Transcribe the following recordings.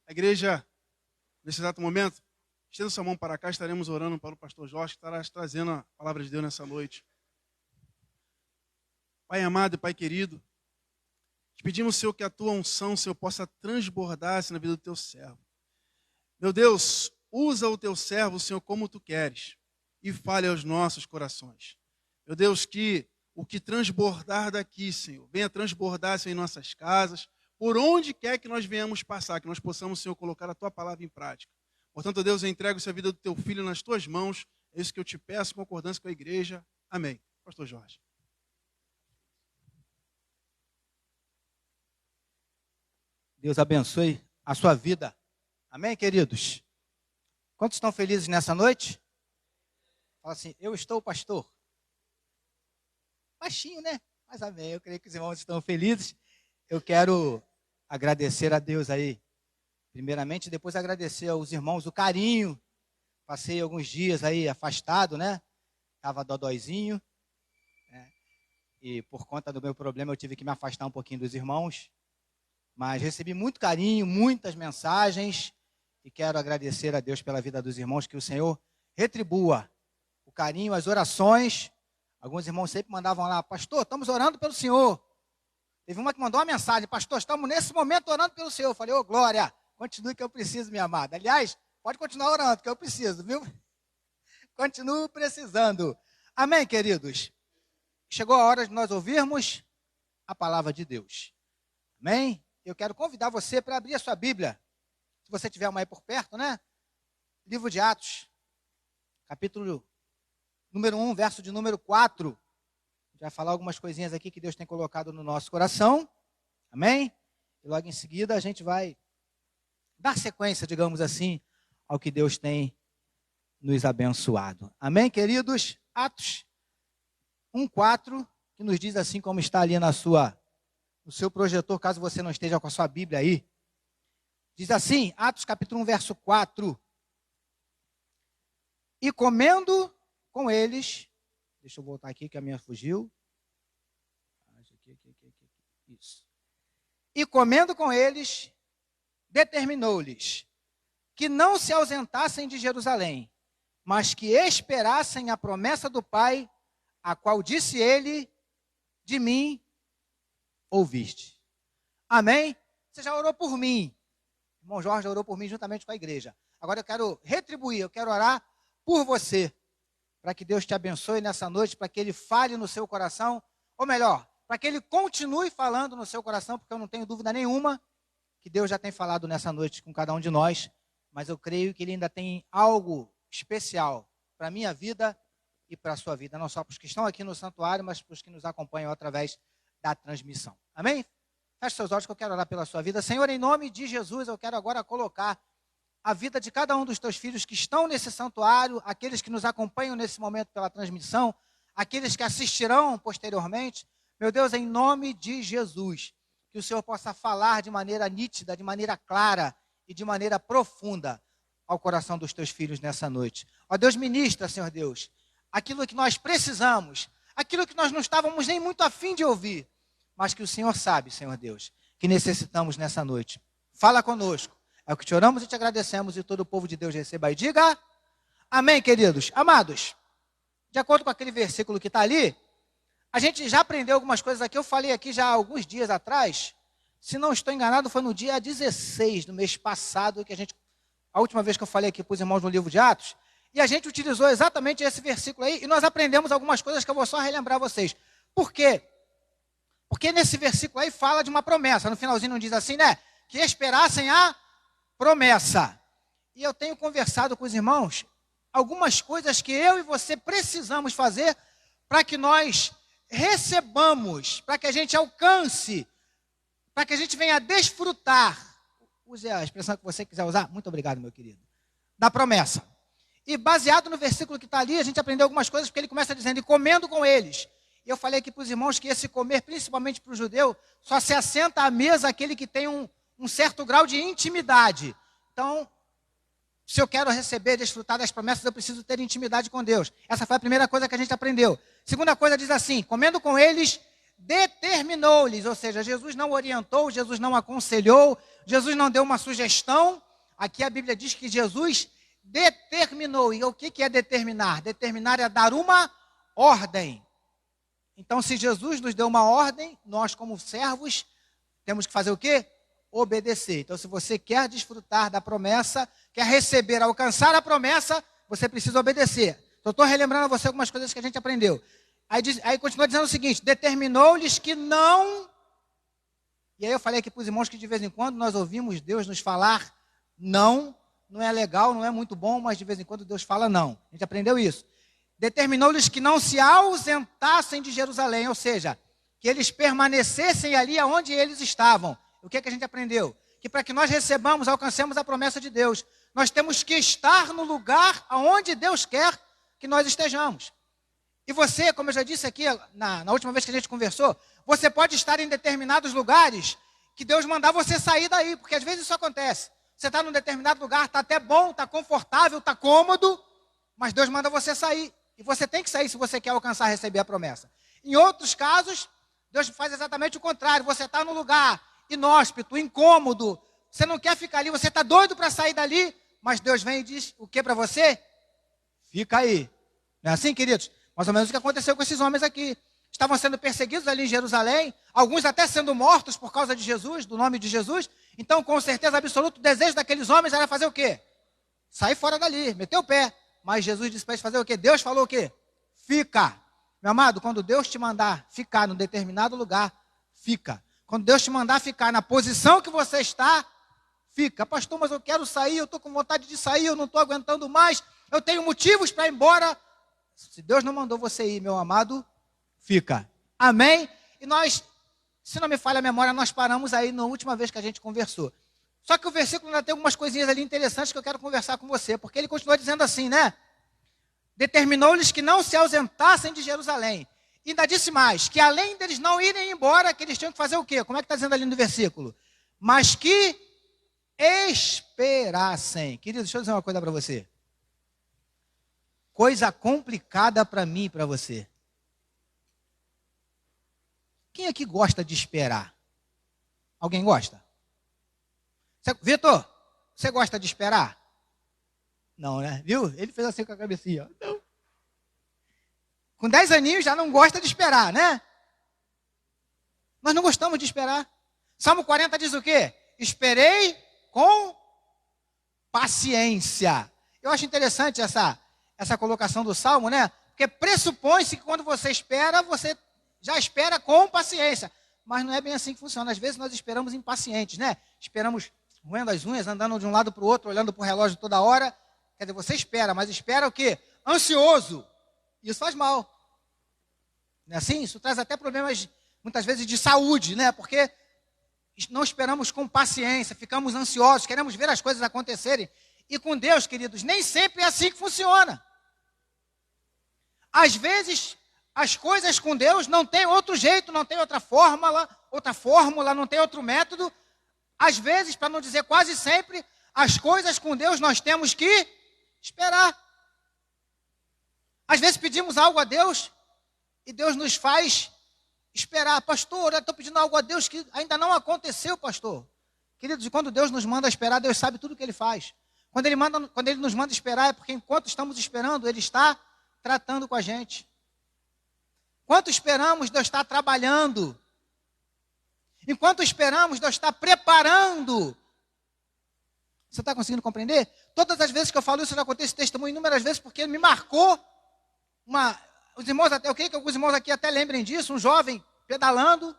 A igreja, nesse exato momento, estenda sua mão para cá, estaremos orando para o pastor Jorge, que estará trazendo a palavra de Deus nessa noite. Pai amado e Pai querido, te pedimos, Senhor, que a tua unção, Senhor, possa transbordar-se na vida do teu servo. Meu Deus, usa o teu servo, Senhor, como tu queres e fale aos nossos corações. Meu Deus, que o que transbordar daqui, Senhor, venha transbordar, Senhor, em nossas casas, por onde quer que nós venhamos passar, que nós possamos, Senhor, colocar a tua palavra em prática. Portanto, Deus, eu entrego essa vida do teu filho nas tuas mãos, é isso que eu te peço, em concordância com a igreja. Amém. Pastor Jorge. Deus abençoe a sua vida. Amém, queridos? Quantos estão felizes nessa noite? Fala assim, eu estou, pastor. Baixinho, né? Mas amém, eu creio que os irmãos estão felizes. Eu quero agradecer a Deus aí, primeiramente, depois agradecer aos irmãos o carinho. Passei alguns dias aí afastado, né? Estava dodóizinho, né? E por conta do meu problema eu tive que me afastar um pouquinho dos irmãos. Mas recebi muito carinho, muitas mensagens. E quero agradecer a Deus pela vida dos irmãos, que o Senhor retribua o carinho, as orações. Alguns irmãos sempre mandavam lá, pastor, estamos orando pelo Senhor. Teve uma que mandou uma mensagem, pastor, estamos nesse momento orando pelo Senhor. Eu falei, ô glória, continue que eu preciso, minha amada. Aliás, pode continuar orando, que eu preciso, viu? Continuo precisando. Amém, queridos? Chegou a hora de nós ouvirmos a palavra de Deus. Amém? Eu quero convidar você para abrir a sua Bíblia. Se você tiver uma aí por perto, né? Livro de Atos, capítulo número 1, verso de número 4. A gente vai falar algumas coisinhas aqui que Deus tem colocado no nosso coração. Amém? E logo em seguida a gente vai dar sequência, digamos assim, ao que Deus tem nos abençoado. Amém, queridos? Atos 1:4, que nos diz assim como está ali no seu projetor, caso você não esteja com a sua Bíblia aí. Diz assim, Atos capítulo 1, verso 4. E comendo com eles, deixa eu voltar aqui que a minha fugiu. Isso. E comendo com eles, determinou-lhes que não se ausentassem de Jerusalém, mas que esperassem a promessa do Pai, a qual disse ele, de mim ouviste. Amém? Você já orou por mim. O irmão Jorge orou por mim juntamente com a igreja. Agora eu quero retribuir, eu quero orar por você, para que Deus te abençoe nessa noite, para que Ele fale no seu coração, ou melhor, para que Ele continue falando no seu coração, porque eu não tenho dúvida nenhuma que Deus já tem falado nessa noite com cada um de nós, mas eu creio que Ele ainda tem algo especial para a minha vida e para a sua vida, não só para os que estão aqui no santuário, mas para os que nos acompanham através da transmissão. Amém? Feche seus olhos que eu quero orar pela sua vida. Senhor, em nome de Jesus, eu quero agora colocar a vida de cada um dos teus filhos que estão nesse santuário, aqueles que nos acompanham nesse momento pela transmissão, aqueles que assistirão posteriormente. Meu Deus, em nome de Jesus, que o Senhor possa falar de maneira nítida, de maneira clara e de maneira profunda ao coração dos teus filhos nessa noite. Ó Deus, ministra, Senhor Deus, aquilo que nós precisamos, aquilo que nós não estávamos nem muito afim de ouvir, mas que o Senhor sabe, Senhor Deus, que necessitamos nessa noite. Fala conosco. É o que te oramos e te agradecemos e todo o povo de Deus receba e diga amém, queridos. Amados, de acordo com aquele versículo que está ali, a gente já aprendeu algumas coisas aqui. Eu falei aqui já há alguns dias atrás, se não estou enganado, foi no dia 16 do mês passado, a última vez que eu falei aqui para os irmãos no livro de Atos, e a gente utilizou exatamente esse versículo aí, e nós aprendemos algumas coisas que eu vou só relembrar vocês. Por quê? Porque nesse versículo aí fala de uma promessa. No finalzinho não diz assim, né? Que esperassem a promessa. E eu tenho conversado com os irmãos algumas coisas que eu e você precisamos fazer para que nós recebamos, para que a gente alcance, para que a gente venha desfrutar. Use a expressão que você quiser usar. Muito obrigado, meu querido. Da promessa. E baseado no versículo que está ali, a gente aprendeu algumas coisas, porque ele começa dizendo, e comendo com eles. E eu falei aqui para os irmãos que esse comer, principalmente para o judeu, só se assenta à mesa aquele que tem um certo grau de intimidade. Então, se eu quero receber, desfrutar das promessas, eu preciso ter intimidade com Deus. Essa foi a primeira coisa que a gente aprendeu. Segunda coisa diz assim, comendo com eles, determinou-lhes, ou seja, Jesus não orientou, Jesus não aconselhou, Jesus não deu uma sugestão. Aqui a Bíblia diz que Jesus determinou. E o que é determinar? Determinar é dar uma ordem. Então, se Jesus nos deu uma ordem, nós como servos temos que fazer o quê? Obedecer. Então, se você quer desfrutar da promessa, quer receber, alcançar a promessa, você precisa obedecer. Então, estou relembrando a você algumas coisas que a gente aprendeu. Aí continua dizendo o seguinte: determinou-lhes que não... E aí eu falei aqui para os irmãos que de vez em quando nós ouvimos Deus nos falar não. Não é legal, não é muito bom, mas de vez em quando Deus fala não. A gente aprendeu isso. Determinou-lhes que não se ausentassem de Jerusalém, ou seja, que eles permanecessem ali onde eles estavam. O que a gente aprendeu? Que para que nós recebamos, alcancemos a promessa de Deus, nós temos que estar no lugar onde Deus quer que nós estejamos. E você, como eu já disse aqui na última vez que a gente conversou, você pode estar em determinados lugares que Deus mandar você sair daí, porque às vezes isso acontece. Você está num determinado lugar, está até bom, está confortável, está cômodo, mas Deus manda você sair. E você tem que sair se você quer alcançar, receber a promessa. Em outros casos, Deus faz exatamente o contrário. Você está num lugar inóspito, incômodo, você não quer ficar ali, você está doido para sair dali, mas Deus vem e diz o que para você? Fica aí. Não é assim, queridos? Mais ou menos o que aconteceu com esses homens aqui. Estavam sendo perseguidos ali em Jerusalém, alguns até sendo mortos por causa de Jesus, do nome de Jesus. Então, com certeza absoluta, o desejo daqueles homens era fazer o quê? Sair fora dali, meter o pé. Mas Jesus disse para eles fazer o quê? Deus falou o quê? Fica. Meu amado, quando Deus te mandar ficar num determinado lugar, fica. Quando Deus te mandar ficar na posição que você está, fica. Pastor, mas eu quero sair, eu estou com vontade de sair, eu não estou aguentando mais, eu tenho motivos para ir embora. Se Deus não mandou você ir, meu amado, fica. Amém? E nós, se não me falha a memória, nós paramos aí na última vez que a gente conversou. Só que o versículo ainda tem algumas coisinhas ali interessantes que eu quero conversar com você, porque ele continua dizendo assim, né? Determinou-lhes que não se ausentassem de Jerusalém. E ainda disse mais, que além deles não irem embora, que eles tinham que fazer o quê? Como é que está dizendo ali no versículo? Mas que esperassem. Querido, deixa eu dizer uma coisa para você. Coisa complicada para mim e para você. Quem aqui gosta de esperar? Alguém gosta? Vitor, você gosta de esperar? Não, né? Viu? Ele fez assim com a cabecinha. Não. Com 10 aninhos já não gosta de esperar, né? Nós não gostamos de esperar. Salmo 40 diz o quê? Esperei com paciência. Eu acho interessante essa colocação do Salmo, né? Porque pressupõe-se que quando você espera, você já espera com paciência. Mas não é bem assim que funciona. Às vezes nós esperamos impacientes, né? Esperamos roendo as unhas, andando de um lado para o outro, olhando para o relógio toda hora. Quer dizer, você espera, mas espera o quê? Ansioso. Isso faz mal. Não é assim? Isso traz até problemas, muitas vezes, de saúde, né? Porque não esperamos com paciência, ficamos ansiosos, queremos ver as coisas acontecerem. E com Deus, queridos, nem sempre é assim que funciona. Às vezes, as coisas com Deus não tem outro jeito, não tem outra fórmula, não tem outro método. Às vezes, para não dizer quase sempre, as coisas com Deus nós temos que esperar. Às vezes pedimos algo a Deus e Deus nos faz esperar. Pastor, eu estou pedindo algo a Deus que ainda não aconteceu, pastor. Queridos, e quando Deus nos manda esperar, Deus sabe tudo o que Ele faz. Quando Ele nos manda esperar, é porque enquanto estamos esperando, Ele está tratando com a gente. Enquanto esperamos, Deus está trabalhando. Enquanto esperamos, Deus está preparando. Você está conseguindo compreender? Todas as vezes que eu falo isso, eu já contei esse testemunho inúmeras vezes, porque me marcou. Os irmãos até, eu creio que alguns irmãos aqui até lembrem disso, um jovem pedalando,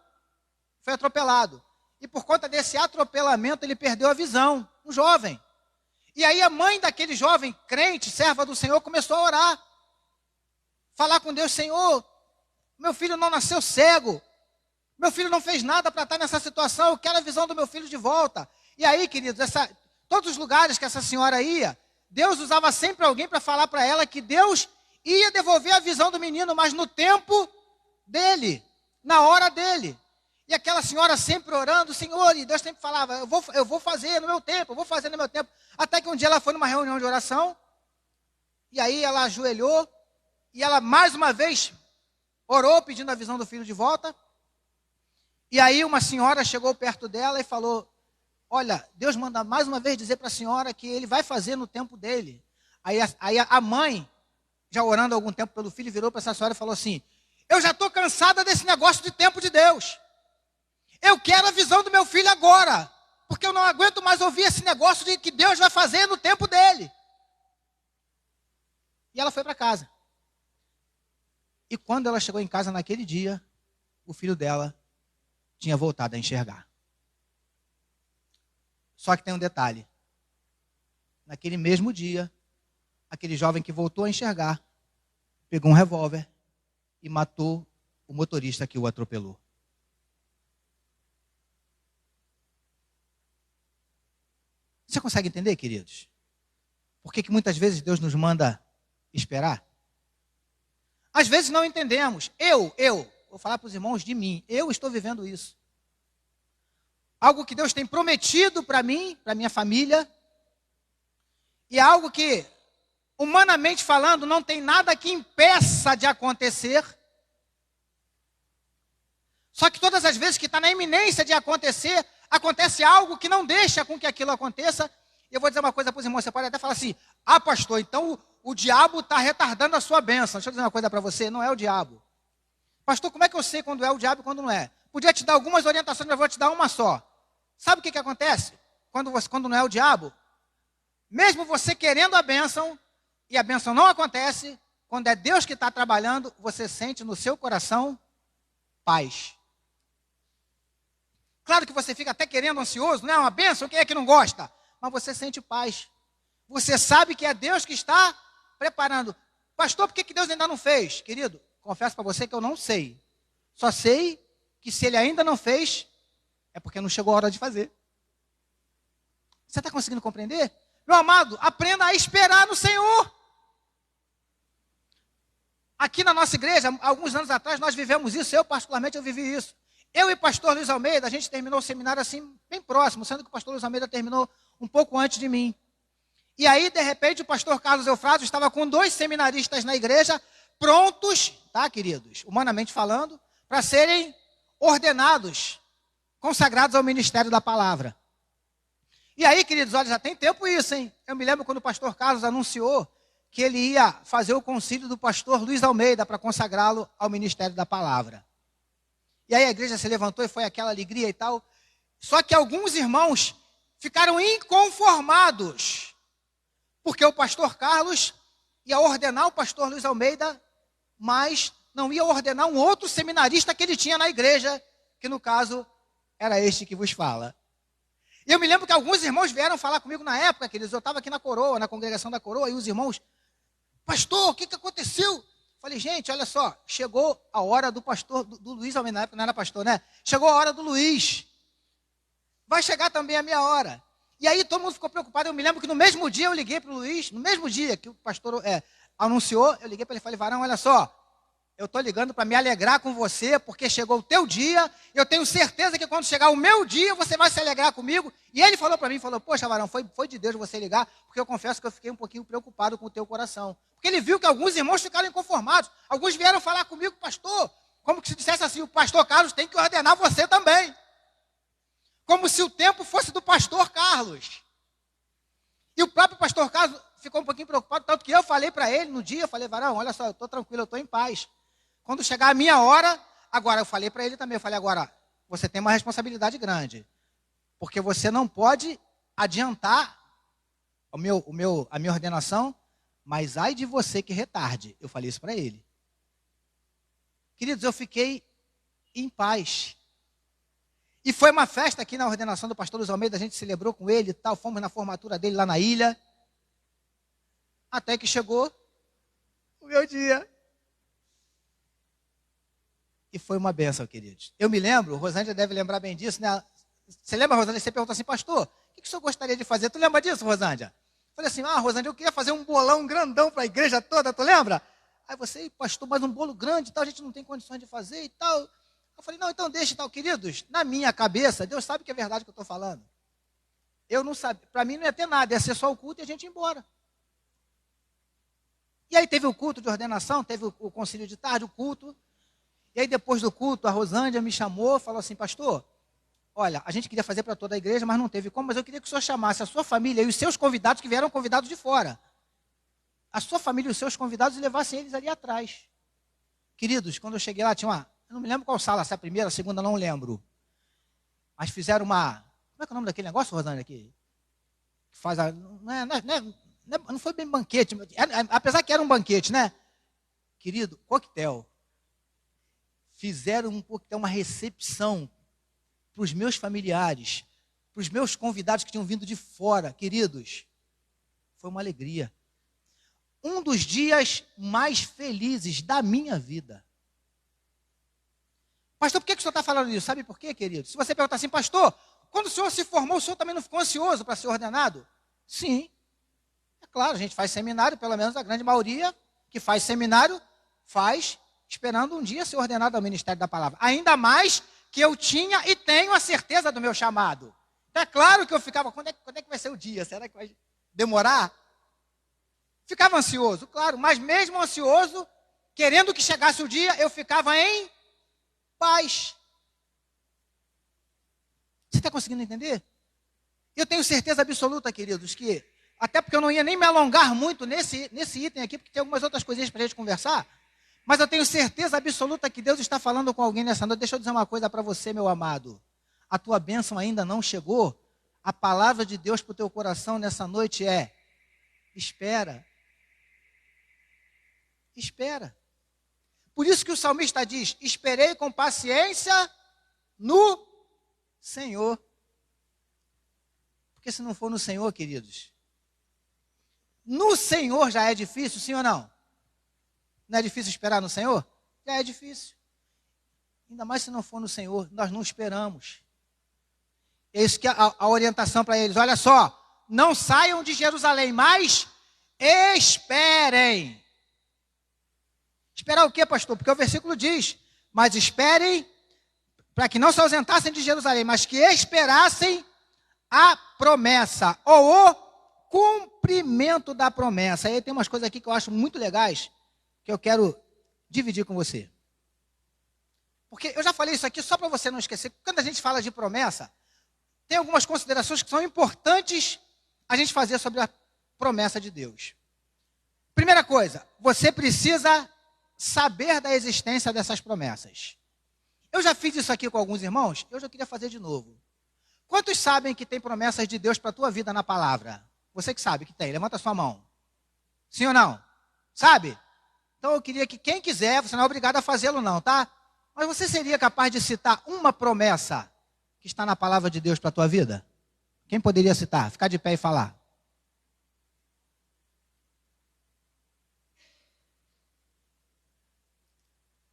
foi atropelado. E por conta desse atropelamento, ele perdeu a visão, um jovem. E aí a mãe daquele jovem, crente, serva do Senhor, começou a orar. Falar com Deus, Senhor, meu filho não nasceu cego. Meu filho não fez nada para estar nessa situação, eu quero a visão do meu filho de volta. E aí, queridos, todos os lugares que essa senhora ia, Deus usava sempre alguém para falar para ela que Deus ia devolver a visão do menino, mas no tempo dele, na hora dele. E aquela senhora sempre orando, Senhor, e Deus sempre falava, eu vou fazer no meu tempo, eu vou fazer no meu tempo. Até que um dia ela foi numa reunião de oração, e aí ela ajoelhou, e ela mais uma vez orou pedindo a visão do filho de volta. E aí uma senhora chegou perto dela e falou, olha, Deus manda mais uma vez dizer para a senhora que ele vai fazer no tempo dele. Aí a mãe, já orando há algum tempo pelo filho, virou para essa senhora e falou assim, eu já estou cansada desse negócio de tempo de Deus. Eu quero a visão do meu filho agora, porque eu não aguento mais ouvir esse negócio de que Deus vai fazer no tempo dele. E ela foi para casa. E quando ela chegou em casa naquele dia, o filho dela tinha voltado a enxergar. Só que tem um detalhe. Naquele mesmo dia, aquele jovem que voltou a enxergar, pegou um revólver e matou o motorista que o atropelou. Você consegue entender, queridos? Por que muitas vezes Deus nos manda esperar? Às vezes não entendemos. Vou falar para os irmãos de mim, eu estou vivendo isso. Algo que Deus tem prometido para mim, para minha família, e é algo que, humanamente falando, não tem nada que impeça de acontecer. Só que todas as vezes que está na iminência de acontecer, acontece algo que não deixa com que aquilo aconteça. E eu vou dizer uma coisa para os irmãos, você pode até falar assim, pastor, então o diabo está retardando a sua bênção. Deixa eu dizer uma coisa para você, não é o diabo. Pastor, como é que eu sei quando é o diabo e quando não é? Podia te dar algumas orientações, mas eu vou te dar uma só. Sabe o que acontece quando não é o diabo? Mesmo você querendo a bênção, e a bênção não acontece, quando é Deus que está trabalhando, você sente no seu coração paz. Claro que você fica até querendo, ansioso, não é uma bênção, quem é que não gosta? Mas você sente paz. Você sabe que é Deus que está preparando. Pastor, por que Deus ainda não fez? Querido, confesso para você que eu não sei. Só sei que se ele ainda não fez, é porque não chegou a hora de fazer. Você está conseguindo compreender? Meu amado, aprenda a esperar no Senhor. Aqui na nossa igreja, alguns anos atrás, nós vivemos isso, eu particularmente eu vivi isso. Eu e o pastor Luiz Almeida, a gente terminou o seminário assim, bem próximo, sendo que o pastor Luiz Almeida terminou um pouco antes de mim. E aí, de repente, o pastor Carlos Eufrásio estava com 2 seminaristas na igreja, prontos, tá, queridos, humanamente falando, para serem ordenados, consagrados ao ministério da palavra. E aí, queridos, olha, já tem tempo isso, hein? Eu me lembro quando o pastor Carlos anunciou que ele ia fazer o concílio do pastor Luiz Almeida para consagrá-lo ao ministério da palavra. E aí a igreja se levantou e foi aquela alegria e tal. Só que alguns irmãos ficaram inconformados, porque o pastor Carlos ia ordenar o pastor Luiz Almeida, mas não ia ordenar um outro seminarista que ele tinha na igreja, que no caso era este que vos fala. E eu me lembro que alguns irmãos vieram falar comigo na época, queridos, eu estava aqui na Coroa, na congregação da Coroa, e os irmãos, pastor, o que aconteceu? Falei, gente, olha só, chegou a hora do pastor, do Luiz Almeida, na época não era pastor, né? Chegou a hora do Luiz. Vai chegar também a minha hora. E aí todo mundo ficou preocupado. Eu me lembro que no mesmo dia eu liguei para o Luiz, no mesmo dia que o pastor anunciou, eu liguei para ele e falei, varão, olha só, eu estou ligando para me alegrar com você, porque chegou o teu dia, eu tenho certeza que quando chegar o meu dia, você vai se alegrar comigo. E ele falou para mim, poxa, varão, foi de Deus você ligar, porque eu confesso que eu fiquei um pouquinho preocupado com o teu coração. Porque ele viu que alguns irmãos ficaram inconformados. Alguns vieram falar comigo, pastor, como que se dissesse assim, o pastor Carlos tem que ordenar você também. Como se o tempo fosse do pastor Carlos. E o próprio pastor Carlos ficou um pouquinho preocupado, tanto que eu falei para ele no dia, eu falei, varão, olha só, eu estou tranquilo, eu estou em paz. Quando chegar a minha hora, agora eu falei para ele também, eu falei, agora, você tem uma responsabilidade grande. Porque você não pode adiantar a minha ordenação, mas ai de você que retarde. Eu falei isso para ele. Queridos, eu fiquei em paz. E foi uma festa aqui na ordenação do pastor Luiz Almeida, a gente celebrou com ele e tal, fomos na formatura dele lá na ilha. Até que chegou o meu dia. E foi uma bênção, queridos. Eu me lembro, Rosângela deve lembrar bem disso, né? Você lembra, Rosângela, você perguntou assim, pastor, o que o senhor gostaria de fazer? Tu lembra disso, Rosângela? Falei assim, Rosângela, eu queria fazer um bolão grandão para a igreja toda, tu lembra? Aí você, pastor, mas um bolo grande e tal, a gente não tem condições de fazer e tal. Eu falei, não, então deixa e tal. Queridos, na minha cabeça, Deus sabe que é verdade que eu estou falando. Eu não sabia, para mim não ia ter nada, ia ser só o culto e a gente ia embora. E aí teve o culto de ordenação, teve o concílio de tarde, o culto. E aí, depois do culto, a Rosângela me chamou, falou assim, pastor, olha, a gente queria fazer para toda a igreja, mas não teve como, mas eu queria que o senhor chamasse a sua família e os seus convidados, que vieram convidados de fora. A sua família e os seus convidados e levassem eles ali atrás. Queridos, quando eu cheguei lá, tinha eu não me lembro qual sala, se é a primeira, a segunda, não lembro. Mas fizeram como é que é o nome daquele negócio, Rosângela, aqui? Que faz não foi bem banquete, apesar que era um banquete, né? Querido, coquetel. Fizeram um coquetel, uma recepção para os meus familiares, para os meus convidados que tinham vindo de fora, queridos. Foi uma alegria. Um dos dias mais felizes da minha vida. Pastor, por que o senhor está falando isso? Sabe por quê, querido? Se você perguntar assim, pastor, quando o senhor se formou, o senhor também não ficou ansioso para ser ordenado? Sim. É claro, a gente faz seminário, pelo menos a grande maioria que faz seminário, faz esperando um dia ser ordenado ao ministério da palavra. Ainda mais que eu tinha e tenho a certeza do meu chamado. Então é claro que eu ficava, quando é que vai ser o dia? Será que vai demorar? Ficava ansioso, claro, mas mesmo ansioso, querendo que chegasse o dia, eu ficava em paz. Você está conseguindo entender? Eu tenho certeza absoluta, queridos, que, até porque eu não ia nem me alongar muito nesse item aqui, porque tem algumas outras coisinhas para a gente conversar, mas eu tenho certeza absoluta que Deus está falando com alguém nessa noite. Deixa eu dizer uma coisa para você, meu amado. A tua bênção ainda não chegou. A palavra de Deus para o teu coração nessa noite é: espera. Espera. Por isso que o salmista diz, esperei com paciência no Senhor. Porque se não for no Senhor, queridos, no Senhor já é difícil, sim ou não? Não é difícil esperar no Senhor? Já é difícil. Ainda mais se não for no Senhor, nós não esperamos. É isso que é a orientação para eles. Olha só, não saiam de Jerusalém, mas esperem. Esperar o quê, pastor? Porque o versículo diz, mas esperem, para que não se ausentassem de Jerusalém, mas que esperassem a promessa, ou o cumprimento da promessa. Aí tem umas coisas aqui que eu acho muito legais, que eu quero dividir com você. Porque eu já falei isso aqui só para você não esquecer. Quando a gente fala de promessa, tem algumas considerações que são importantes a gente fazer sobre a promessa de Deus. Primeira coisa, você precisa saber da existência dessas promessas. Eu já fiz isso aqui com alguns irmãos, eu já queria fazer de novo. Quantos sabem que tem promessas de Deus para a tua vida na palavra? Você que sabe que tem, levanta a sua mão. Sim ou não? Sabe? Então eu queria que quem quiser, você não é obrigado a fazê-lo não, tá? Mas você seria capaz de citar uma promessa que está na palavra de Deus para a tua vida? Quem poderia citar? Ficar de pé e falar.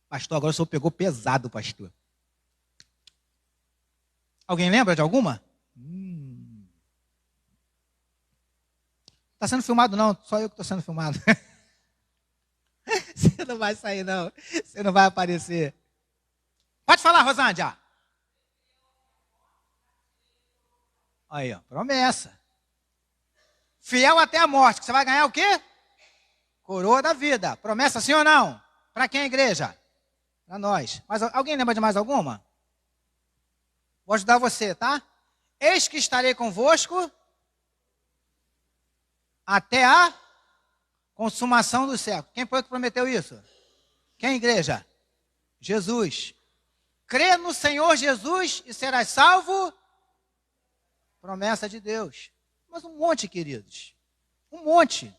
Pastor, agora o senhor pegou pesado, pastor. Alguém lembra de alguma? Está sendo filmado não, só eu que estou sendo filmado. Você não vai sair não, você não vai aparecer. Pode falar, Rosângela. Aí, ó, promessa. Fiel até a morte, que você vai ganhar o quê? Coroa da vida. Promessa sim ou não? Para quem é a igreja? Para nós. Mas alguém lembra de mais alguma? Vou ajudar você, tá? Eis que estarei convosco até a consumação do século. Quem foi que prometeu isso? Quem, igreja? Jesus. Crê no Senhor Jesus e serás salvo. Promessa de Deus. Mas um monte, queridos. Um monte.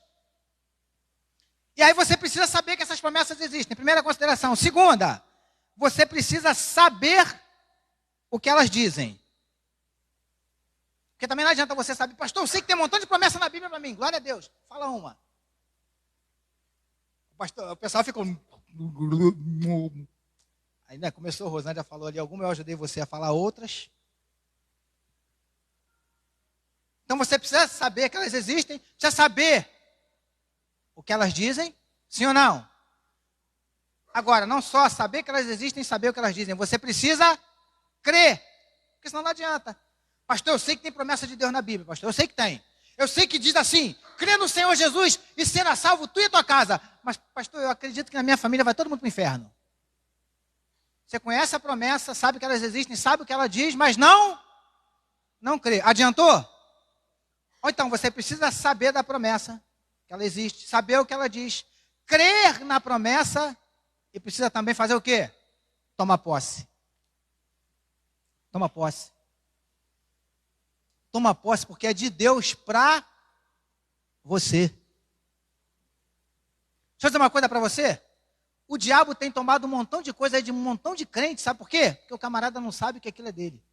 E aí você precisa saber que essas promessas existem. Primeira consideração. Segunda, você precisa saber o que elas dizem. Porque também não adianta você saber, pastor, eu sei que tem um montão de promessa na Bíblia para mim. Glória a Deus. Fala uma. O pessoal ficou... Aí, né, começou, a Rosângela falou ali alguma, eu ajudei você a falar outras. Então você precisa saber que elas existem, precisa saber o que elas dizem, sim ou não? Agora, não só saber que elas existem, saber o que elas dizem, você precisa crer, porque senão não adianta. Pastor, eu sei que tem promessa de Deus na Bíblia, pastor, eu sei que tem. Eu sei que diz assim, crê no Senhor Jesus e será salvo tu e a tua casa. Mas, pastor, eu acredito que na minha família vai todo mundo para o inferno. Você conhece a promessa, sabe que elas existem, sabe o que ela diz, mas não crê. Adiantou? Ou então, você precisa saber da promessa, que ela existe, saber o que ela diz, crer na promessa e precisa também fazer o quê? Tomar posse. Toma posse. Toma posse porque é de Deus para você. Deixa eu dizer uma coisa para você. O diabo tem tomado um montão de coisa aí de um montão de crentes, sabe por quê? Porque o camarada não sabe que aquilo é dele.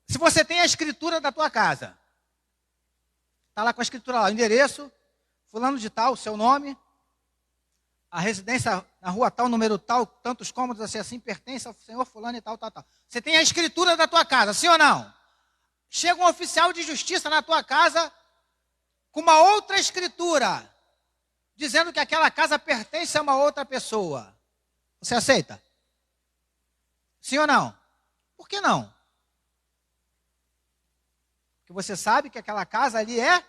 Se você tem a escritura da tua casa, está lá com a escritura lá, o endereço, fulano de tal, seu nome, a residência na rua tal, número tal, tantos cômodos assim, pertence ao senhor fulano e tal. Você tem a escritura da tua casa, sim ou não? Chega um oficial de justiça na tua casa com uma outra escritura, dizendo que aquela casa pertence a uma outra pessoa. Você aceita? Sim ou não? Por que não? Porque você sabe que aquela casa ali é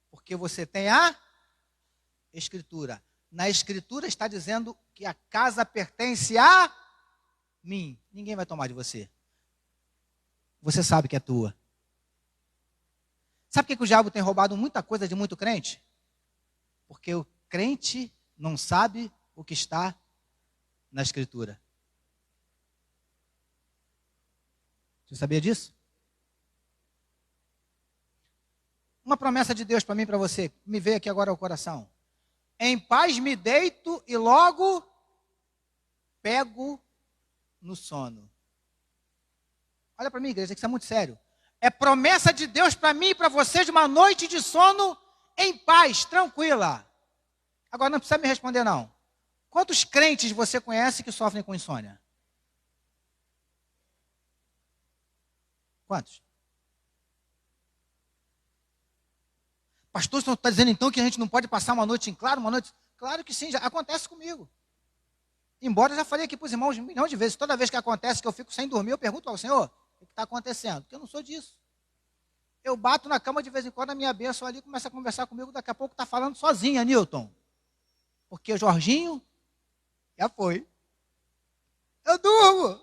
porque você tem a escritura. Na escritura está dizendo que a casa pertence a mim. Ninguém vai tomar de você. Você sabe que é tua. Sabe por que o diabo tem roubado muita coisa de muito crente? Porque o crente não sabe o que está na escritura. Você sabia disso? Uma promessa de Deus para mim e para você, me veio aqui agora ao coração. Em paz me deito e logo pego no sono. Olha para mim, igreja, que isso é muito sério. É promessa de Deus para mim e para você de uma noite de sono em paz, tranquila. Agora não precisa me responder não. Quantos crentes você conhece que sofrem com insônia? Quantos? Pastor, você está dizendo então que a gente não pode passar uma noite em claro, uma noite... Claro que sim, já acontece comigo. Embora eu já falei aqui para os irmãos um milhão de vezes, toda vez que acontece que eu fico sem dormir, eu pergunto ao Senhor, o que está acontecendo? Porque eu não sou disso. Eu bato na cama de vez em quando, a minha bênção ali começa a conversar comigo, daqui a pouco está falando sozinha, Newton. Porque o Jorginho já foi. Eu durmo.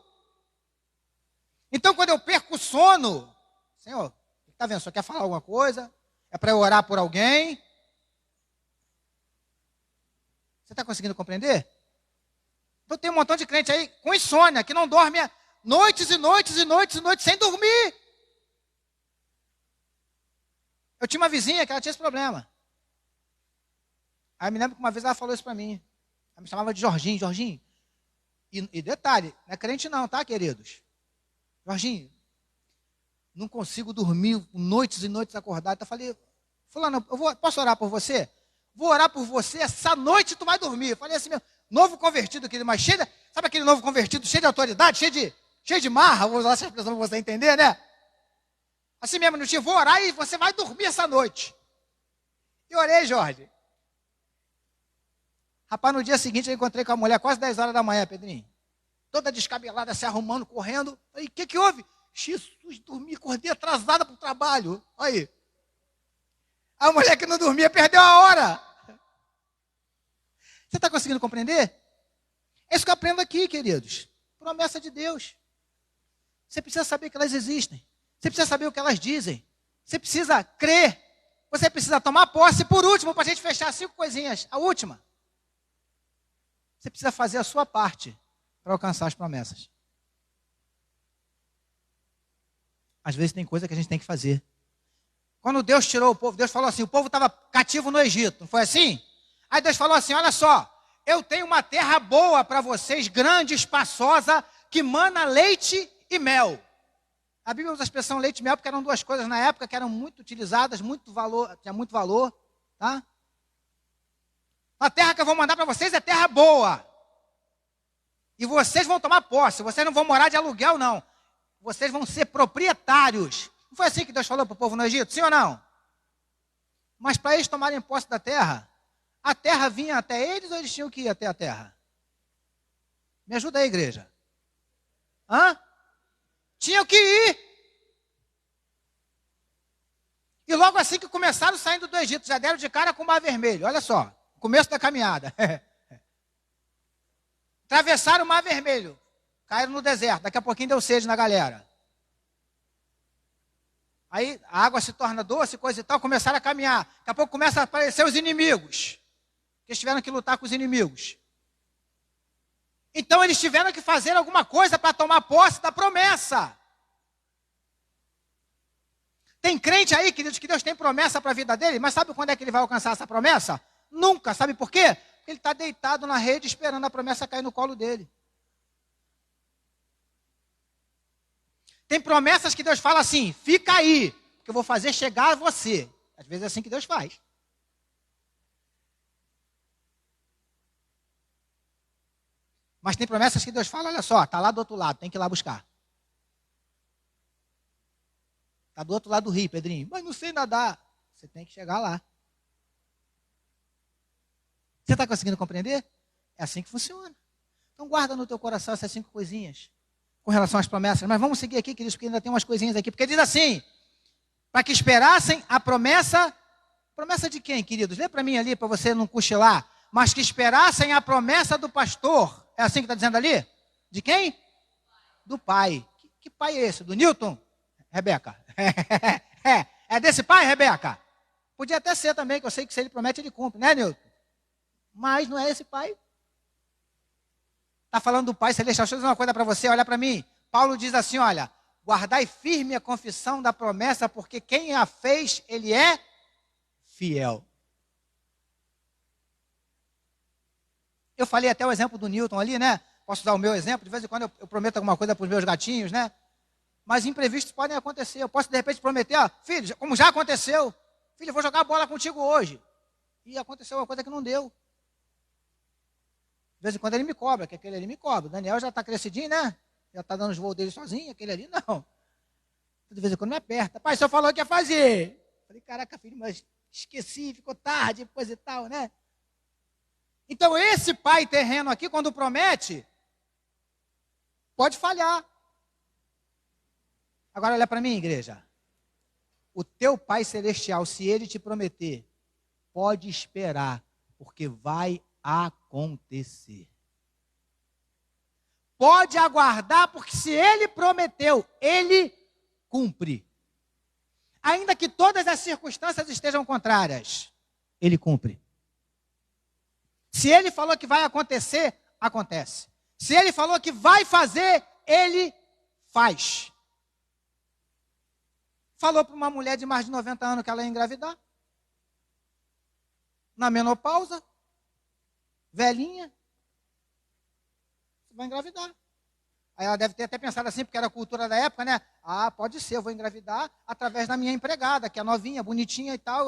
Então, quando eu perco o sono, Senhor, está vendo? Só quer falar alguma coisa? É para eu orar por alguém? Você está conseguindo compreender? Então tem um montão de crente aí com insônia, que não dorme noites e noites e noites e noites sem dormir. Eu tinha uma vizinha que ela tinha esse problema. Aí eu me lembro que uma vez ela falou isso para mim. Ela me chamava de Jorginho, Jorginho. E detalhe, não é crente não, tá, queridos? Jorginho, não consigo dormir noites e noites acordado. Eu falei, fulano, posso orar por você? Vou orar por você, essa noite tu vai dormir. Eu falei assim, meu, novo convertido, querido, mas cheio de, sabe aquele novo convertido, cheio de autoridade, cheio de marra, vou usar essa expressão para você entender, né? Assim mesmo, não tinha, vou orar e você vai dormir essa noite. E orei, Jorge. Rapaz, no dia seguinte eu encontrei com a mulher quase 10 horas da manhã, Pedrinho. Toda descabelada, se arrumando, correndo. Falei, o que houve? Jesus, dormi, acordei atrasada para o trabalho. Olha aí. A mulher que não dormia perdeu a hora. Você está conseguindo compreender? É isso que eu aprendo aqui, queridos. Promessa de Deus. Você precisa saber que elas existem. Você precisa saber o que elas dizem. Você precisa crer. Você precisa tomar posse. Por último, para a gente fechar 5 coisinhas. A última. Você precisa fazer a sua parte para alcançar as promessas. Às vezes tem coisa que a gente tem que fazer. Quando Deus tirou o povo, Deus falou assim, o povo estava cativo no Egito, não foi assim? Aí Deus falou assim, olha só, eu tenho uma terra boa para vocês, grande, espaçosa, que mana leite e mel. A Bíblia usa a expressão leite e mel porque eram 2 coisas na época que eram muito utilizadas, tinha muito valor, tá? A terra que eu vou mandar para vocês é terra boa. E vocês vão tomar posse, vocês não vão morar de aluguel, não. Vocês vão ser proprietários. Não foi assim que Deus falou para o povo no Egito, sim ou não? Mas para eles tomarem posse da terra, a terra vinha até eles ou eles tinham que ir até a terra? Me ajuda aí, igreja. Hã? Tinham que ir. E logo assim que começaram saindo do Egito, já deram de cara com o Mar Vermelho. Olha só, começo da caminhada. Atravessaram o Mar Vermelho. Caíram no deserto. Daqui a pouquinho deu sede na galera. Aí a água se torna doce, coisa e tal, começaram a caminhar. Daqui a pouco começam a aparecer os inimigos. Eles tiveram que lutar com os inimigos. Então eles tiveram que fazer alguma coisa para tomar posse da promessa. Tem crente aí, queridos, que Deus tem promessa para a vida dele, mas sabe quando é que ele vai alcançar essa promessa? Nunca. Sabe por quê? Porque ele está deitado na rede esperando a promessa cair no colo dele. Tem promessas que Deus fala assim, fica aí, que eu vou fazer chegar a você. Às vezes é assim que Deus faz. Mas tem promessas que Deus fala, olha só, está lá do outro lado, tem que ir lá buscar. Está do outro lado do rio, Pedrinho. Mas não sei nadar. Você tem que chegar lá. Você está conseguindo compreender? É assim que funciona. Então guarda no teu coração essas 5 coisinhas com relação às promessas. Mas vamos seguir aqui, queridos, porque ainda tem umas coisinhas aqui. Porque diz assim, para que esperassem a promessa. Promessa de quem, queridos? Lê para mim ali, para você não cochilar. Mas que esperassem a promessa do pastor. É assim que está dizendo ali? De quem? Do pai. Que pai é esse? Do Newton? Rebeca? É desse pai, Rebeca? Podia até ser também, que eu sei que se ele promete, ele cumpre, né, Newton? Mas não é esse pai. Está falando do Pai Celestial. Deixa eu dizer uma coisa para você, olha para mim. Paulo diz assim, olha, guardai firme a confissão da promessa, porque quem a fez, ele é fiel. Eu falei até o exemplo do Newton ali, né? Posso dar o meu exemplo? De vez em quando eu prometo alguma coisa para os meus gatinhos, né? Mas imprevistos podem acontecer. Eu posso, de repente, prometer, ó, filho, como já aconteceu, filho, eu vou jogar bola contigo hoje. E aconteceu uma coisa que não deu. De vez em quando ele me cobra, que aquele ali me cobra. O Daniel já está crescidinho, né? Já está dando os voos dele sozinho, aquele ali não. De vez em quando me aperta. Pai, só falou que ia fazer. Falei, caraca, filho, mas esqueci, ficou tarde, coisa e tal, né? Então, esse pai terreno aqui, quando promete, pode falhar. Agora, olha para mim, igreja. O teu Pai Celestial, se ele te prometer, pode esperar, porque vai acontecer. Pode aguardar, porque se ele prometeu, ele cumpre. Ainda que todas as circunstâncias estejam contrárias, ele cumpre. Se ele falou que vai acontecer, acontece. Se ele falou que vai fazer, ele faz. Falou para uma mulher de mais de 90 anos que ela ia engravidar. Na menopausa, velhinha, você vai engravidar. Aí ela deve ter até pensado assim, porque era a cultura da época, né? Ah, pode ser, eu vou engravidar através da minha empregada, que é novinha, bonitinha e tal.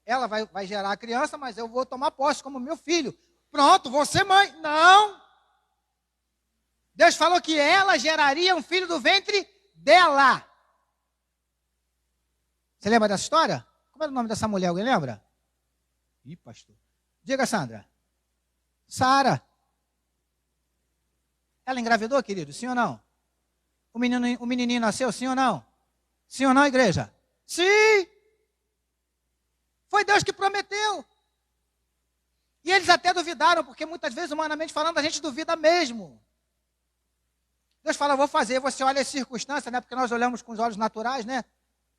Ela vai gerar a criança, mas eu vou tomar posse como meu filho. Pronto, vou ser mãe. Não! Deus falou que ela geraria um filho do ventre dela. Você lembra dessa história? Como era o nome dessa mulher? Alguém lembra? Ih, pastor. Diga, Sandra. Sara. Ela engravidou, querido? Sim ou não? O menininho nasceu? Sim ou não? Sim ou não, igreja? Sim! Foi Deus que prometeu. E eles até duvidaram, porque muitas vezes, humanamente falando, a gente duvida mesmo. Deus fala, vou fazer. Você olha as circunstâncias, né? Porque nós olhamos com os olhos naturais, né?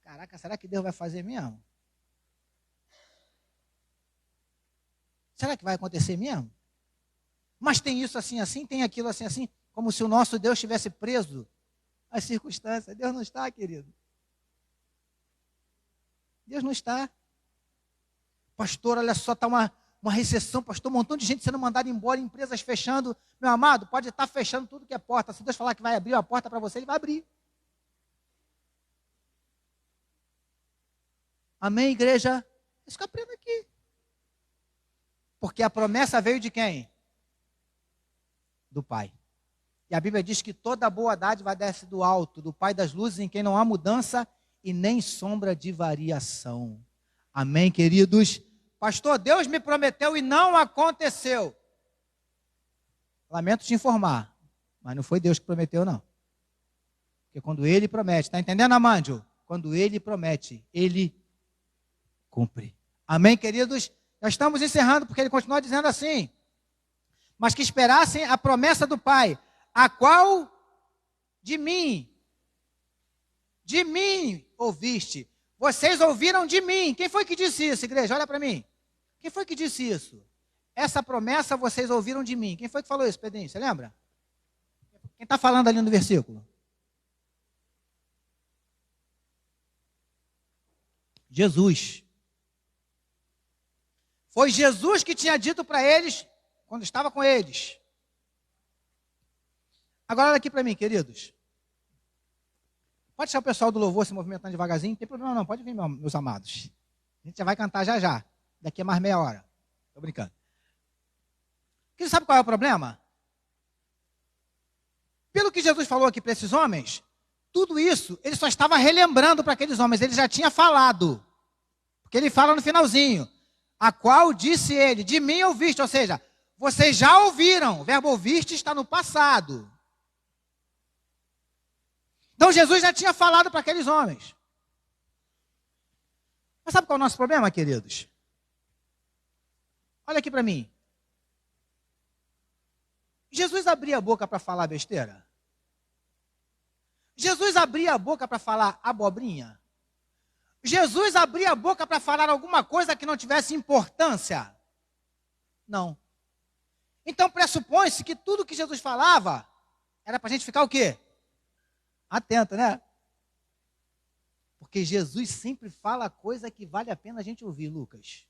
Caraca, será que Deus vai fazer mesmo? Será que vai acontecer mesmo? Mas tem isso assim, assim, tem aquilo assim, assim, como se o nosso Deus estivesse preso às circunstâncias. Deus não está, querido. Deus não está. Pastor, olha só, está uma recessão, pastor, um montão de gente sendo mandada embora, empresas fechando. Meu amado, pode estar fechando tudo que é porta. Se Deus falar que vai abrir uma porta para você, ele vai abrir. Amém, igreja? Isso que eu aprendo aqui. Porque a promessa veio de quem? Do Pai. E a Bíblia diz que toda boa dádiva desce do alto, do Pai das luzes, em quem não há mudança e nem sombra de variação. Amém, queridos? Pastor, Deus me prometeu e não aconteceu. Lamento te informar, mas não foi Deus que prometeu, não. Porque quando Ele promete, está entendendo, Amândio? Quando Ele promete, Ele cumpre. Amém, queridos? Já estamos encerrando, porque ele continua dizendo assim: mas que esperassem a promessa do Pai, a qual de mim ouviste. Vocês ouviram de mim. Quem foi que disse isso, igreja? Olha para mim. Quem foi que disse isso? Essa promessa vocês ouviram de mim. Quem foi que falou isso, Pedrinho? Você lembra? Quem está falando ali no versículo? Jesus. Foi Jesus que tinha dito para eles, quando estava com eles. Agora olha aqui para mim, queridos. Pode deixar o pessoal do louvor se movimentando devagarzinho, não tem problema não, pode vir, meus amados. A gente já vai cantar já já, daqui a mais meia hora. Estou brincando. Você sabe qual é o problema? Pelo que Jesus falou aqui para esses homens, tudo isso ele só estava relembrando para aqueles homens, ele já tinha falado. Porque ele fala no finalzinho, a qual disse ele, de mim ouviste, ou seja, vocês já ouviram, o verbo ouviste está no passado. Então Jesus já tinha falado para aqueles homens. Mas sabe qual é o nosso problema, queridos? Olha aqui para mim. Jesus abria a boca para falar besteira? Jesus abria a boca para falar abobrinha? Jesus abria a boca para falar alguma coisa que não tivesse importância? Não. Então pressupõe-se que tudo que Jesus falava era para a gente ficar o quê? Atento, né? Porque Jesus sempre fala coisa que vale a pena a gente ouvir, Lucas.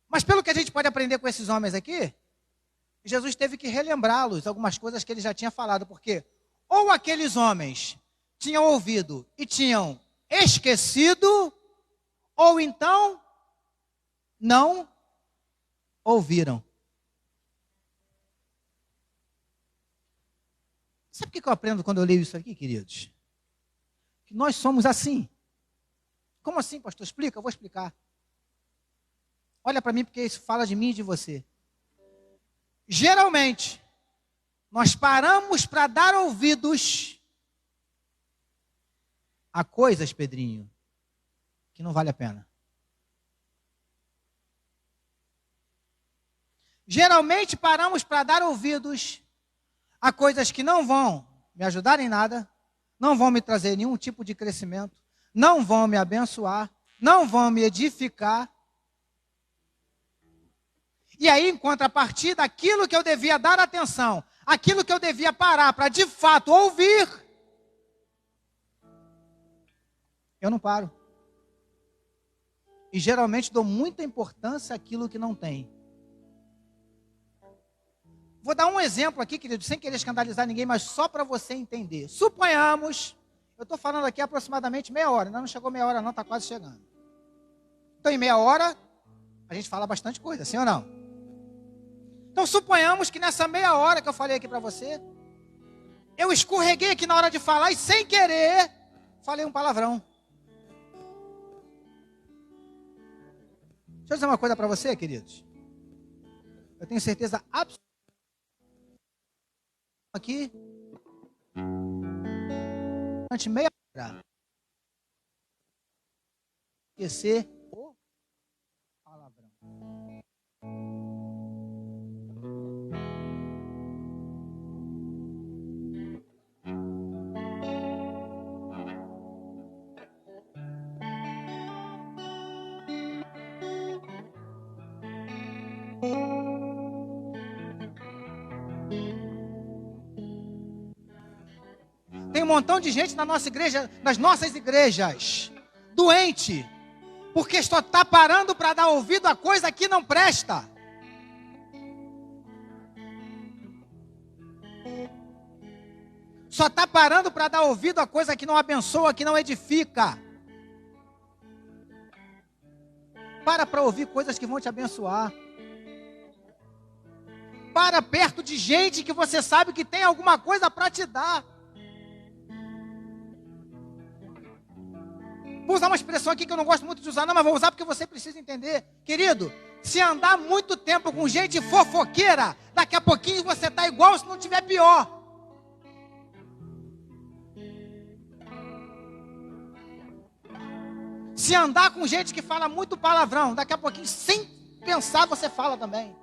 Mas pelo que a gente pode aprender com esses homens aqui, Jesus teve que relembrá-los algumas coisas que ele já tinha falado, porque ou aqueles homens tinham ouvido e tinham esquecido, ou então não ouviram. Sabe o que eu aprendo quando eu leio isso aqui, queridos? Que nós somos assim. Como assim, pastor? Explica, eu vou explicar. Olha para mim, porque isso fala de mim e de você. Geralmente, nós paramos para dar ouvidos a coisas, Pedrinho, que não vale a pena. Geralmente, paramos para dar ouvidos a coisas que não vão me ajudar em nada, não vão me trazer nenhum tipo de crescimento, não vão me abençoar, não vão me edificar. E aí, em contrapartida, aquilo que eu devia dar atenção, aquilo que eu devia parar para de fato ouvir, eu não paro. E geralmente dou muita importância àquilo que não tem. Vou dar um exemplo aqui, querido, sem querer escandalizar ninguém, mas só para você entender. Suponhamos, eu estou falando aqui aproximadamente meia hora, ainda não chegou meia hora não, está quase chegando. Então em meia hora, a gente fala bastante coisa, sim ou não? Então suponhamos que nessa meia hora que eu falei aqui para você, eu escorreguei aqui na hora de falar e sem querer, falei um palavrão. Deixa eu dizer uma coisa para você, queridos. Eu tenho certeza absoluta aqui durante meia hora esquecer o palavrão. Tem um montão de gente na nossa igreja, nas nossas igrejas, doente, porque só está parando para dar ouvido a coisa que não presta. Só está parando para dar ouvido a coisa que não abençoa, que não edifica. Para ouvir coisas que vão te abençoar. Para perto de gente que você sabe que tem alguma coisa para te dar. Vou usar uma expressão aqui que eu não gosto muito de usar, não, mas vou usar porque você precisa entender. Querido, se andar muito tempo com gente fofoqueira, daqui a pouquinho você está igual, se não tiver pior. Se Se andar com gente que fala muito palavrão, daqui a pouquinho, sem pensar, você fala também.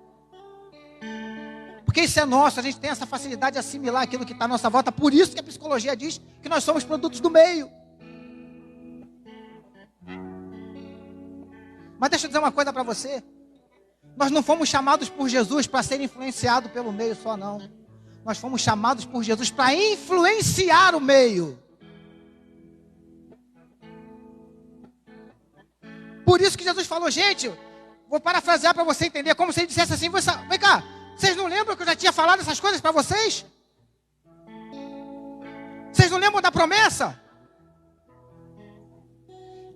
Porque isso é nosso, a gente tem essa facilidade de assimilar aquilo que está à nossa volta. Por isso que a psicologia diz que nós somos produtos do meio. Mas deixa eu dizer uma coisa para você. Nós não fomos chamados por Jesus para ser influenciados pelo meio só, não. Nós fomos chamados por Jesus para influenciar o meio. Por isso que Jesus falou, gente, vou parafrasear para você entender, como se ele dissesse assim, vem cá, vocês não lembram que eu já tinha falado essas coisas para vocês? Vocês não lembram da promessa?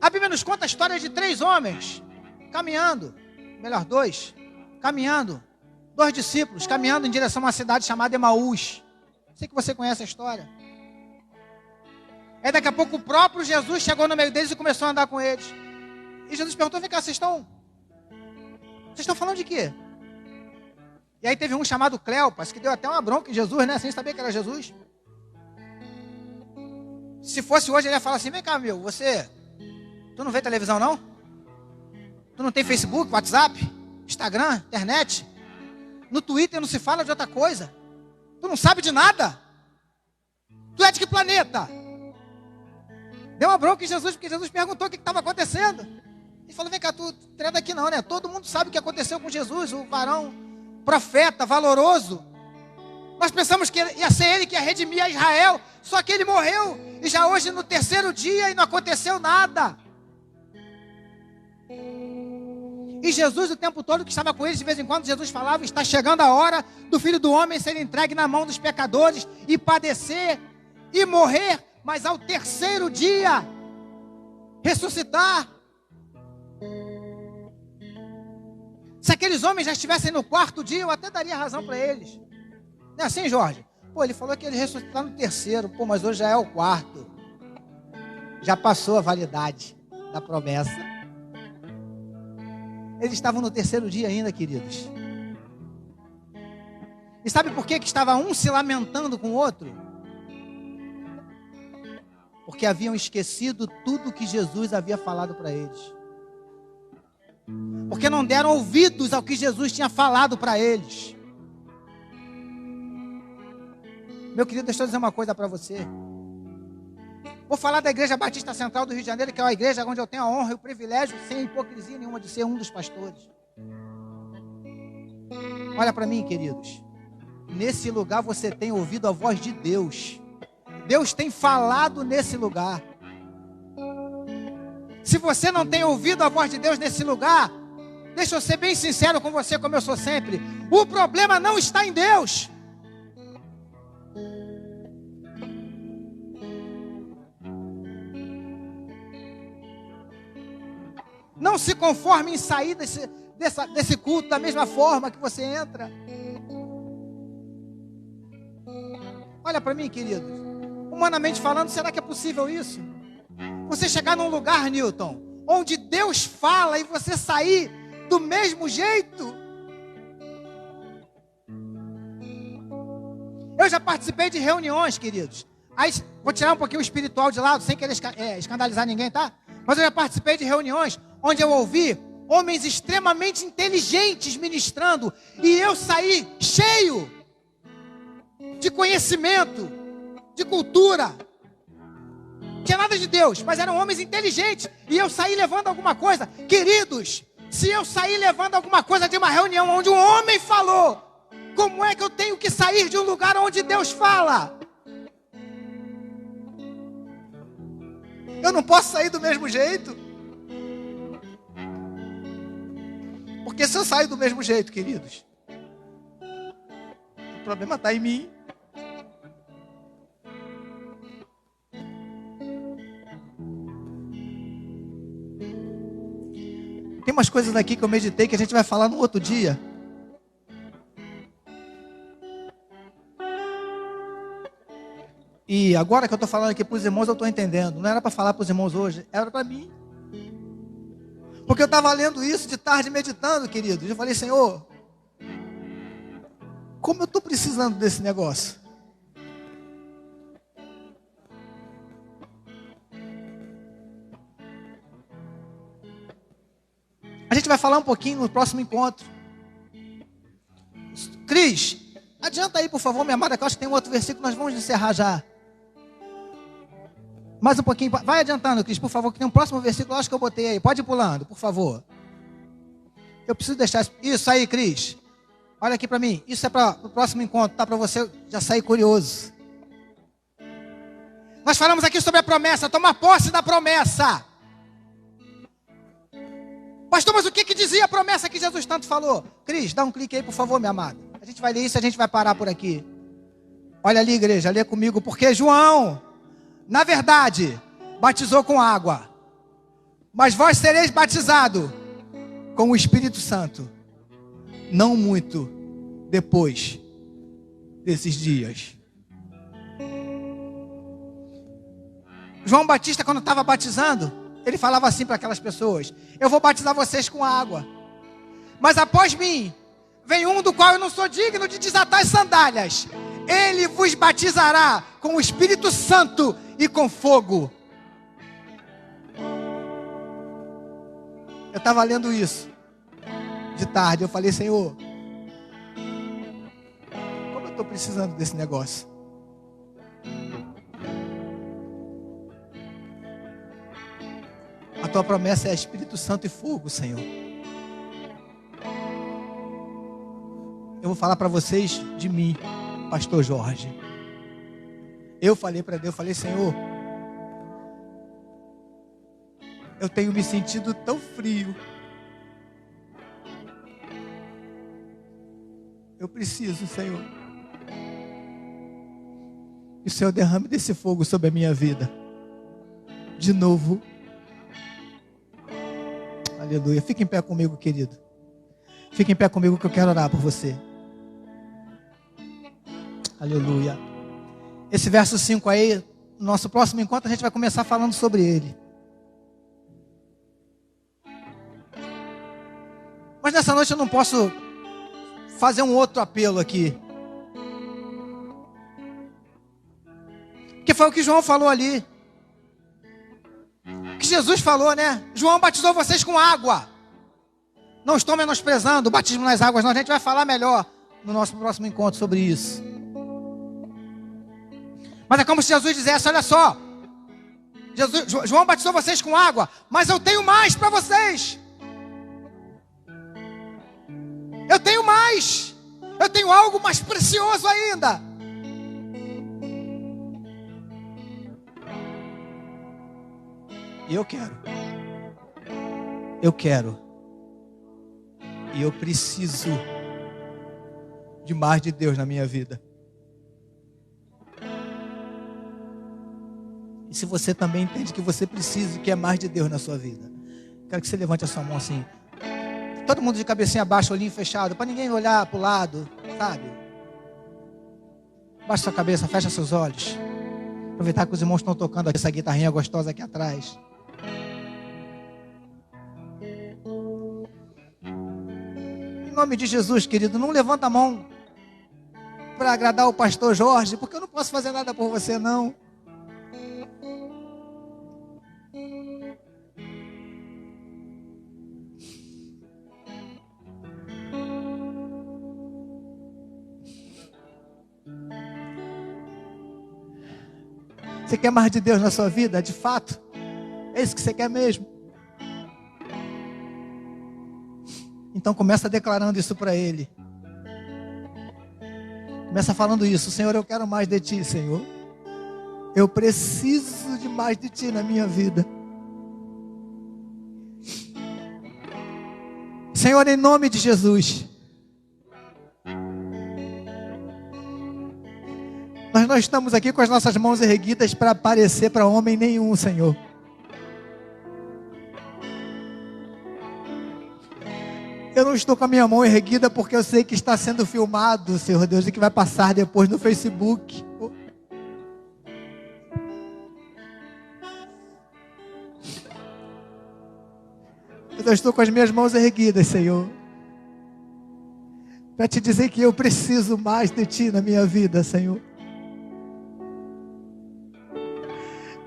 A Bíblia nos conta a história de 3 homens caminhando, melhor 2, caminhando, 2 discípulos caminhando em direção a uma cidade chamada Emaús. Sei que você conhece a história. Aí daqui a pouco o próprio Jesus chegou no meio deles e começou a andar com eles. E Jesus perguntou, vem cá, vocês estão falando de quê? E aí teve um chamado Cleopas, que deu até uma bronca em Jesus, né? Sem saber que era Jesus. Se fosse hoje, ele ia falar assim, vem cá, meu, tu não vê televisão, não? Tu não tem Facebook, WhatsApp, Instagram, internet? No Twitter não se fala de outra coisa? Tu não sabe de nada? Tu é de que planeta? Deu uma bronca em Jesus, porque Jesus perguntou o que estava acontecendo. Ele falou, vem cá, tu treina daqui não, né? Todo mundo sabe o que aconteceu com Jesus, o varão, profeta, valoroso. Nós pensamos que ia ser ele que ia redimir a Israel, só que ele morreu, e já hoje no 3º dia e não aconteceu nada. E Jesus o tempo todo que estava com eles, de vez em quando Jesus falava, está chegando a hora do Filho do Homem ser entregue na mão dos pecadores, e padecer, e morrer, mas ao 3º dia, ressuscitar. Se aqueles homens já estivessem no 4º dia, eu até daria razão para eles. Não é assim, Jorge? Pô, ele falou que ele ressuscitar no 3º. Pô, mas hoje já é o 4º. Já passou a validade da promessa. Eles estavam no 3º dia ainda, queridos. E sabe por que estava um se lamentando com o outro? Porque haviam esquecido tudo que Jesus havia falado para eles. Porque não deram ouvidos ao que Jesus tinha falado para eles. Meu querido, deixa eu dizer uma coisa para você. Vou falar da Igreja Batista Central do Rio de Janeiro, que é uma igreja onde eu tenho a honra e o privilégio, sem hipocrisia nenhuma, de ser um dos pastores. Olha para mim, queridos. Nesse lugar você tem ouvido a voz de Deus. Deus tem falado nesse lugar. Se você não tem ouvido a voz de Deus nesse lugar, deixa eu ser bem sincero com você, como eu sou sempre. O problema não está em Deus. Não se conforme em sair desse culto da mesma forma que você entra. Olha para mim, querido. Humanamente falando, será que é possível isso? Você chegar num lugar, Newton, onde Deus fala e você sair do mesmo jeito? Eu já participei de reuniões, queridos. Aí, vou tirar um pouquinho o espiritual de lado, sem querer escandalizar ninguém, tá? Mas eu já participei de reuniões onde eu ouvi homens extremamente inteligentes ministrando, e eu saí cheio de conhecimento, de cultura. Não tinha nada de Deus, mas eram homens inteligentes, e eu saí levando alguma coisa. Queridos, se eu sair levando alguma coisa de uma reunião onde um homem falou, como é que eu tenho que sair de um lugar onde Deus fala? Eu não posso sair do mesmo jeito. Porque se eu saio do mesmo jeito, queridos, o problema está em mim. Tem umas coisas aqui que eu meditei que a gente vai falar no outro dia. E agora que eu estou falando aqui para os irmãos, eu estou entendendo. Não era para falar para os irmãos hoje, era para mim. Porque eu estava lendo isso de tarde, meditando, queridos. Eu falei, Senhor, como eu estou precisando desse negócio. A gente vai falar um pouquinho no próximo encontro. Cris, adianta aí, por favor, minha amada, que eu acho que tem um outro versículo, nós vamos encerrar já. Mais um pouquinho, vai adiantando, Cris, por favor, que tem um próximo versículo, acho que eu botei aí. Pode ir pulando, por favor. Eu preciso deixar isso aí, Cris. Olha aqui para mim, isso é para o próximo encontro, tá? Para você já sair curioso. Nós falamos aqui sobre a promessa, tomar posse da promessa. Pastor, mas o que dizia a promessa que Jesus tanto falou? Cris, dá um clique aí, por favor, minha amada. A gente vai ler isso e a gente vai parar por aqui. Olha ali, igreja, lê comigo. Porque João, na verdade, batizou com água. Mas vós sereis batizados com o Espírito Santo. Não muito depois desses dias. João Batista, quando estava batizando, ele falava assim para aquelas pessoas: eu vou batizar vocês com água, mas após mim vem um do qual eu não sou digno de desatar as sandálias. Ele vos batizará com o Espírito Santo e com fogo. Eu estava lendo isso de tarde, eu falei: Senhor, como eu estou precisando desse negócio. A tua promessa é Espírito Santo e fogo, Senhor. Eu vou falar para vocês de mim, pastor Jorge. Eu falei para Deus, eu falei: Senhor, eu tenho me sentido tão frio. Eu preciso, Senhor, que o Senhor derrame desse fogo sobre a minha vida. De novo. Aleluia. Fica em pé comigo, querido. Fica em pé comigo que eu quero orar por você. Aleluia. Esse verso 5 aí, no nosso próximo encontro, a gente vai começar falando sobre ele. Mas nessa noite eu não posso fazer um outro apelo aqui. Que foi o que João falou ali. Que Jesus falou, né? João batizou vocês com água. Não estou menosprezando o batismo nas águas, não. A gente vai falar melhor no nosso próximo encontro sobre isso. Mas é como se Jesus dissesse: olha só, João batizou vocês com água, mas eu tenho mais para vocês. Eu tenho mais. Eu tenho algo mais precioso ainda. E eu quero. E eu preciso de mais de Deus na minha vida. E se você também entende que você precisa e quer mais de Deus na sua vida, quero que você levante a sua mão assim. Todo mundo de cabecinha baixa, olhinho fechado, para ninguém olhar para o lado, sabe? Baixa sua cabeça, fecha seus olhos. Aproveitar que os irmãos estão tocando essa guitarrinha gostosa aqui atrás. Em nome de Jesus, querido, não levanta a mão para agradar o pastor Jorge, porque eu não posso fazer nada por você, não. Você quer mais de Deus na sua vida, de fato? É isso que você quer mesmo? Então começa declarando isso para Ele. Começa falando isso: Senhor, eu quero mais de Ti, Senhor. Eu preciso de mais de Ti na minha vida. Senhor, em nome de Jesus, nós não estamos aqui com as nossas mãos erguidas para aparecer para homem nenhum, Senhor. Eu não estou com a minha mão erguida porque eu sei que está sendo filmado, Senhor Deus, e que vai passar depois no Facebook. Eu estou com as minhas mãos erguidas, Senhor, para te dizer que eu preciso mais de Ti na minha vida, Senhor.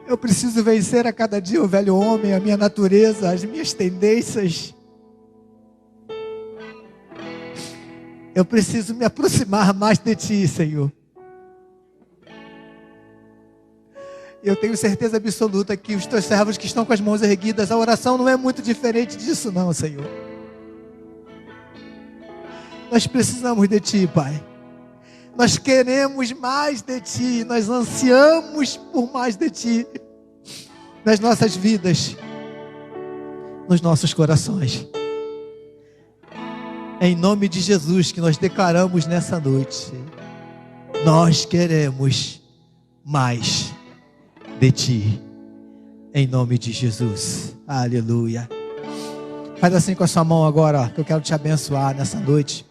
Eu preciso vencer a cada dia o velho homem, a minha natureza, as minhas tendências. Eu preciso me aproximar mais de Ti, Senhor. Eu tenho certeza absoluta que os Teus servos que estão com as mãos erguidas, a oração não é muito diferente disso não, Senhor. Nós precisamos de Ti, Pai. Nós queremos mais de Ti. Nós ansiamos por mais de Ti. Nas nossas vidas. Nos nossos corações. Em nome de Jesus que nós declaramos nessa noite. Nós queremos mais de Ti. Em nome de Jesus. Aleluia. Faz assim com a sua mão agora, que eu quero te abençoar nessa noite.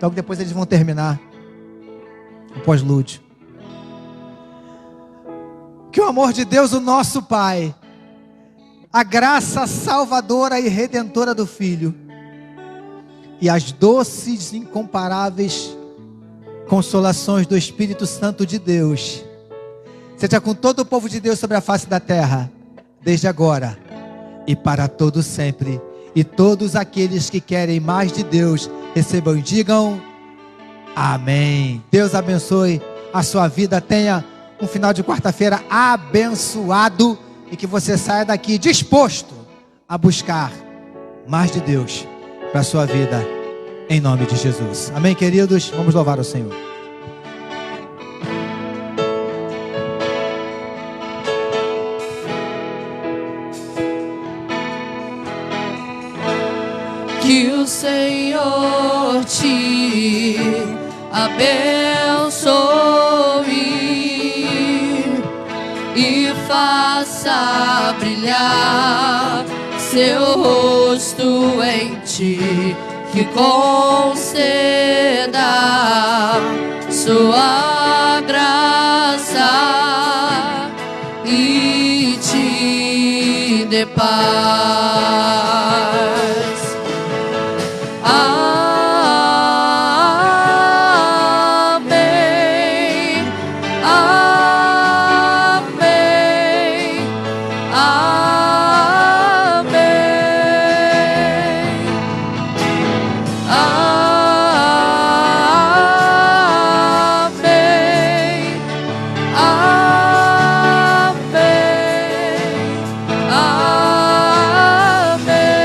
Logo depois eles vão terminar o pós-lúdio. Que o amor de Deus, o nosso Pai, a graça salvadora e redentora do Filho e as doces, incomparáveis consolações do Espírito Santo de Deus seja com todo o povo de Deus sobre a face da terra, desde agora e para todo sempre. E todos aqueles que querem mais de Deus recebam e digam amém. Deus abençoe a sua vida. Tenha um final de quarta-feira abençoado e que você saia daqui disposto a buscar mais de Deus para a sua vida, em nome de Jesus. Amém, queridos? Vamos louvar o Senhor. Que o Senhor te abençoe e faça brilhar seu rosto em ti, que conceda sua graça e te dê paz. Amém, amém, amém, amém, amém.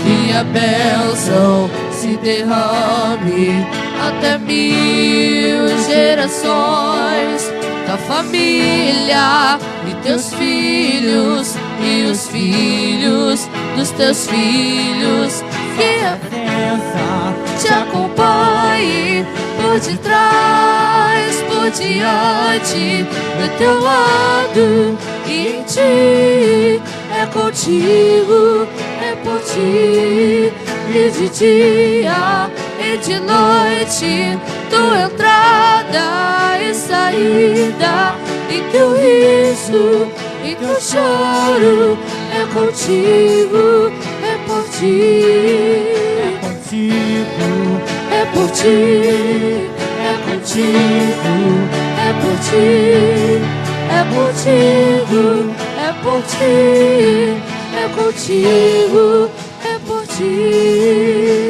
Que a bênção se derrame até 1000 gerações da família e teus filhos e os filhos dos teus filhos. Que a bênção te acompanhe por detrás, por diante, do teu lado e em ti. É contigo, é por ti, e de dia e de noite, tua entrada e saída, e teu riso e teu choro. É contigo, é por ti, é contigo, é por ti, é contigo, é por ti, é contigo, é por ti, é contigo, é por ti.